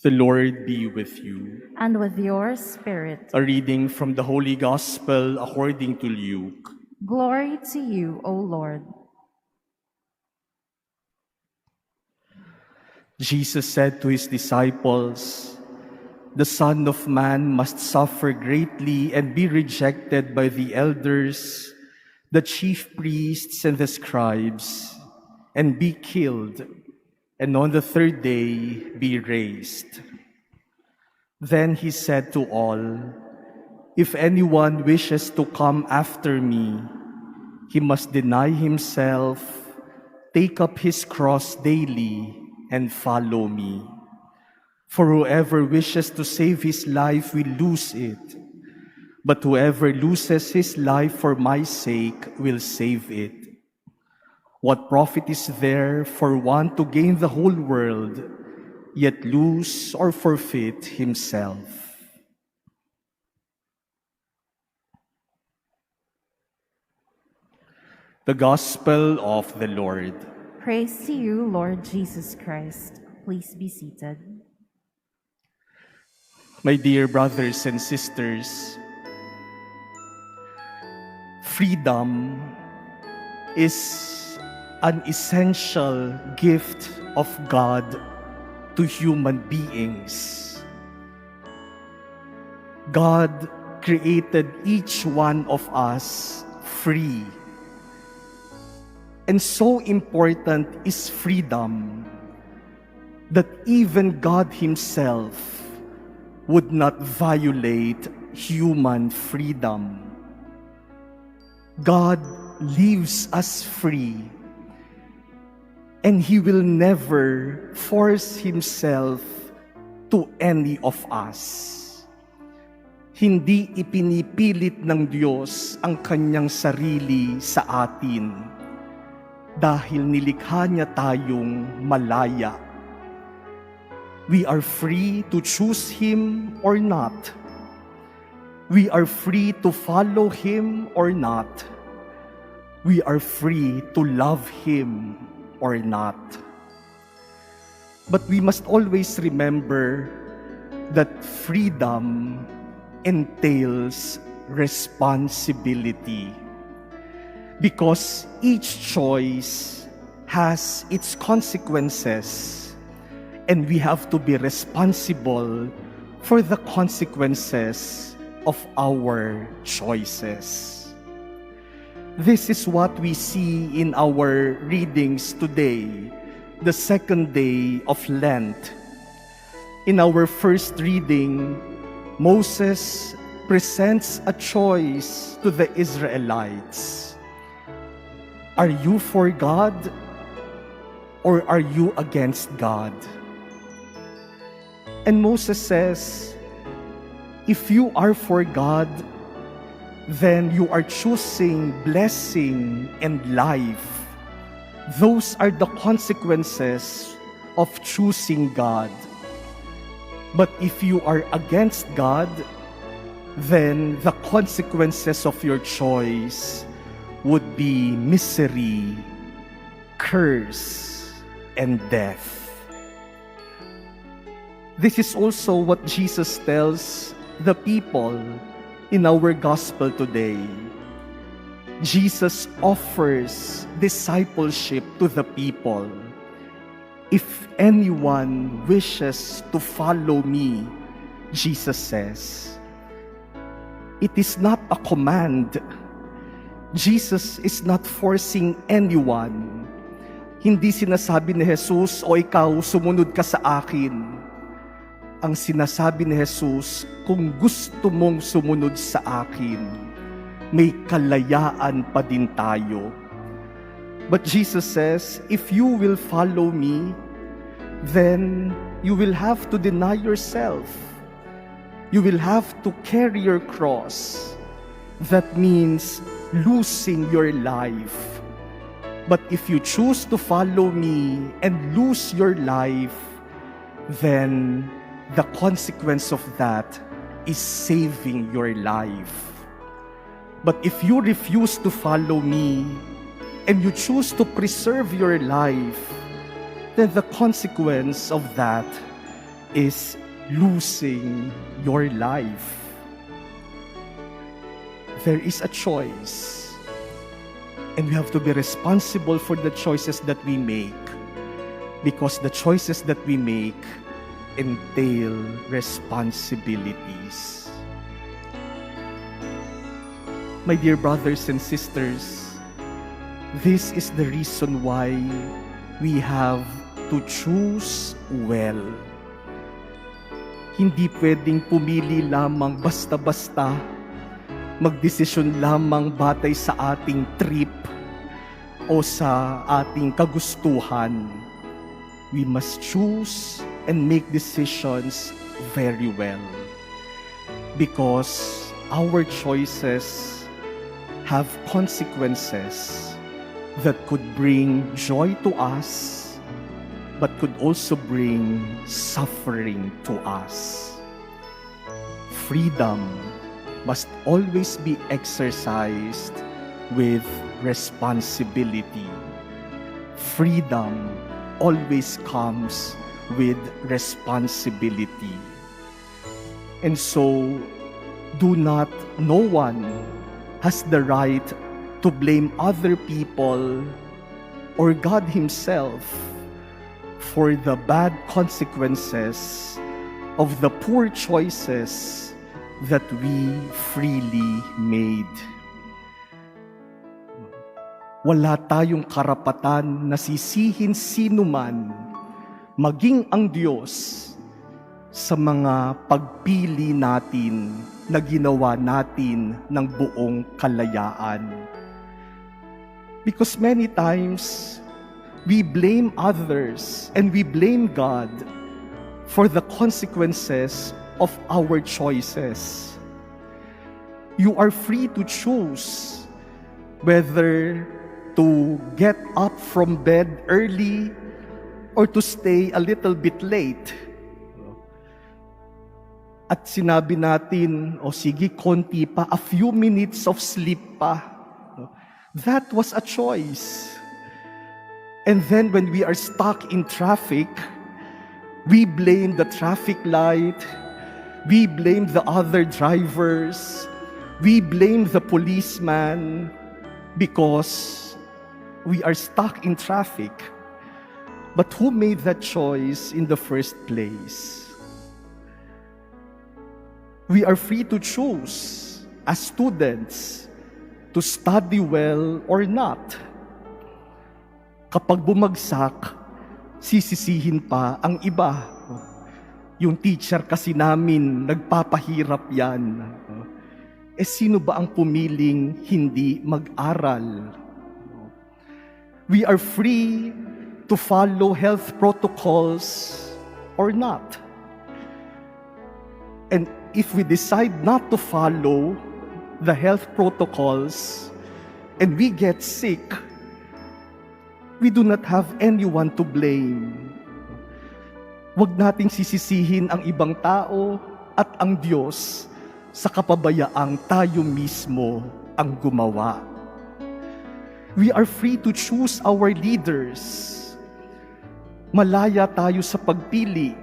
The Lord be with you. And with your spirit. A reading from the Holy Gospel according to Luke. Glory to you, O Lord. Jesus said to his disciples, "The Son of Man must suffer greatly and be rejected by the elders, the chief priests and the scribes, and be killed, and on the third day be raised." Then he said to all, "If anyone wishes to come after me, he must deny himself, take up his cross daily, and follow me. For whoever wishes to save his life will lose it, but whoever loses his life for my sake will save it. What profit is there for one to gain the whole world, yet lose or forfeit himself?" The Gospel of the Lord. Praise to you, Lord Jesus Christ. Please be seated. My dear brothers and sisters, freedom is an essential gift of God to human beings. God created each one of us free. And so important is freedom that even God Himself would not violate human freedom. God leaves us free, and He will never force Himself to any of us. Hindi ipinipilit ng Diyos ang Kanyang sarili sa atin dahil nilikha niya tayong malaya. We are free to choose Him or not. We are free to follow Him or not. We are free to love Him or not. But we must always remember that freedom entails responsibility, because each choice has its consequences, and we have to be responsible for the consequences of our choices. This is what we see in our readings today, the second day of Lent. In our first reading, Moses presents a choice to the Israelites. Are you for God or are you against God? And Moses says, if you are for God, then you are choosing blessing and life. Those are the consequences of choosing God. But if you are against God, then the consequences of your choice would be misery, curse, and death. This is also what Jesus tells the people in our gospel today. Jesus offers discipleship to the people. If anyone wishes to follow me, Jesus says, it is not a command. Jesus is not forcing anyone. Hindi sinasabi ni Jesus, o ikaw, sumunod ka sa akin. Ang sinasabi ni Jesus, kung gusto mong sumunod sa akin, may kalayaan pa din tayo. But Jesus says, if you will follow me, then you will have to deny yourself. You will have to carry your cross. That means losing your life. But if you choose to follow me and lose your life, then the consequence of that is saving your life. But if you refuse to follow me and you choose to preserve your life, then the consequence of that is losing your life. There is a choice, and we have to be responsible for the choices that we make, because the choices that we make entail responsibilities. My dear brothers and sisters, this is the reason why we have to choose well. Hindi pwedeng pumili lamang basta-basta, magdesisyon lamang batay sa ating trip o sa ating kagustuhan. We must choose and make decisions very well, because our choices have consequences that could bring joy to us, but could also bring suffering to us. Freedom must always be exercised with responsibility. Freedom always comes with responsibility. And so, no one has the right to blame other people or God Himself for the bad consequences of the poor choices that we freely made. Wala tayong karapatan na sisihin sino man, maging ang Diyos, sa mga pagpili natin na ginawa natin ng buong kalayaan. Because many times, we blame others and we blame God for the consequences of our choices. You are free to choose whether to get up from bed early or to stay a little bit late. At sinabi natin, sige, konti pa, a few minutes of sleep pa. That was a choice. And then when we are stuck in traffic, we blame the traffic light, we blame the other drivers, we blame the policeman, because we are stuck in traffic. But who made that choice in the first place? We are free to choose as students to study well or not. Kapag bumagsak, sisisihin pa ang iba. Yung teacher kasi namin, nagpapahirap yan. Sino ba ang pumiling hindi mag-aral? We are free to follow health protocols or not. And if we decide not to follow the health protocols and we get sick, we do not have anyone to blame. Huwag nating sisisihin ang ibang tao at ang Diyos sa kapabayaang tayo mismo ang gumawa. We are free to choose our leaders. Malaya tayo sa pagpili.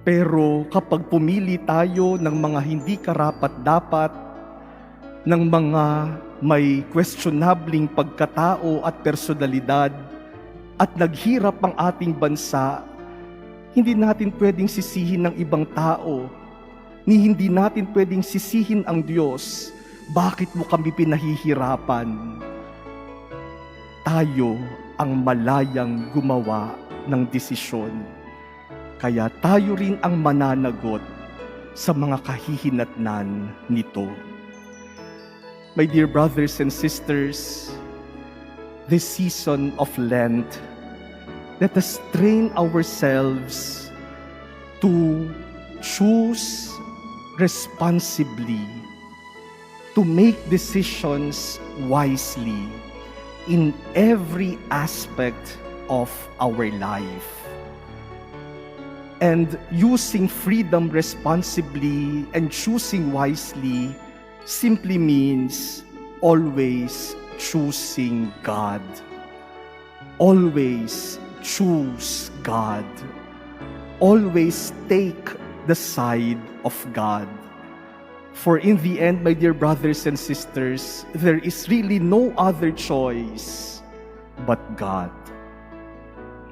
Pero kapag pumili tayo ng mga hindi karapat-dapat, ng mga may questionabling pagkatao at personalidad, at naghirap ang ating bansa, hindi natin pwedeng sisihin ng ibang tao, ni hindi natin pwedeng sisihin ang Diyos, bakit mo kami pinahihirapan? Tayo ang malayang gumawa ng desisyon. Kaya tayo rin ang mananagot sa mga kahihinatnan nito. My dear brothers and sisters, this season of Lent, let us train ourselves to choose responsibly, to make decisions wisely in every aspect of our life. And using freedom responsibly and choosing wisely simply means always choosing God. Always choose God. always take the side of God. For in the end, my dear brothers and sisters, there is really no other choice but God.